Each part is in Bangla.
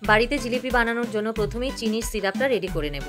বাড়িতে জিলিপি বানানোর জন্য প্রথমেই চিনির সিরাপটা রেডি করে নেব।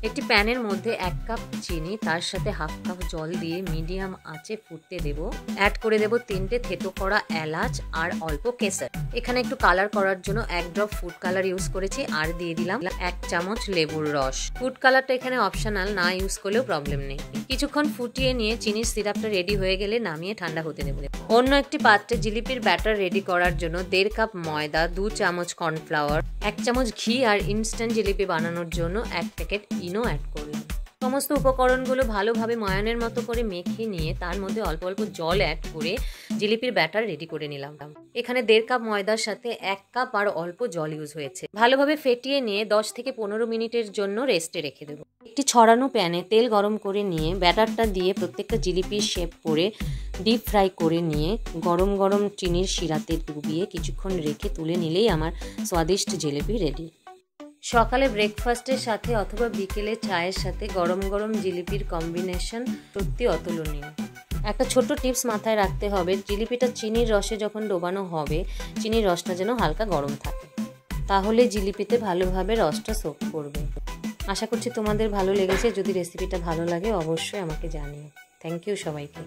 একটি প্যানের মধ্যে 1 কাপ চিনি, তার সাথে হাফ কাপ জল দিয়ে মিডিয়াম আঁচে ফুটতে দেব। অ্যাড করে দেব 3টে থেতো করা এলাচ আর অল্প কেশর। এখানে একটু কালার করার জন্য 1 ড্রপ ফুড কালার ইউজ করেছি আর দিয়ে দিলাম 1 চামচ লেবুর রস। ফুড কালারটা এখানে অপশনাল, না ইউজ করলেও প্রবলেম নেই। কিছুক্ষণ ফুটিয়ে নিয়ে চিনির সিরাপটা রেডি হয়ে গেলে নামিয়ে ঠান্ডা হতে দেব। অন্য একটি পাত্রে জিলিপির ব্যাটার রেডি করার জন্য 1.5 কাপ ময়দা, 2 চামচ কর্নফ্লাওয়ার, 1 চামচ ঘি আর ইনস্ট্যান্ট জিলিপি বানানোর জন্য 1 প্যাকেট ইনো অ্যাড করলাম। সমস্ত উপকরণগুলো ভালোভাবে ময়ানের মতো করে মেখে নিয়ে তার মধ্যে অল্প অল্প জল অ্যাড করে জিলিপির ব্যাটার রেডি করে নিলাম। এখানে 1.5 কাপ ময়দার সাথে 1 কাপ আর অল্প জল ইউজ হয়েছে। ভালোভাবে ফেটিয়ে নিয়ে 10 থেকে 15 মিনিটের জন্য রেস্টে রেখে দেবো। একটি ছড়ানো প্যানে তেল গরম করে নিয়ে ব্যাটারটা দিয়ে প্রত্যেকটা জিলিপির শেপ করে ডিপ ফ্রাই করে নিয়ে গরম গরম চিনির শিরাতে ডুবিয়ে কিছুক্ষণ রেখে তুলে নিলেই আমার স্বাদিষ্ট জিলিপি রেডি। সকালে ব্রেকফাস্টের সাথে অথবা বিকেলে চায়ের সাথে গরম গরম জিলিপির কম্বিনেশন সত্যি অতুলনীয়। একটা ছোট্ট টিপস মাথায় রাখতে হবে, জিলিপিটা চিনির রসে যখন ডোবানো হবে চিনির রসটা যেন হালকা গরম থাকে, তাহলে জিলিপিতে ভালোভাবে রসটা সোক করবে। আশা করছি তোমাদের ভালো লেগেছে। যদি রেসিপিটা ভালো লাগে অবশ্যই আমাকে জানিও। থ্যাংক ইউ সবাইকে।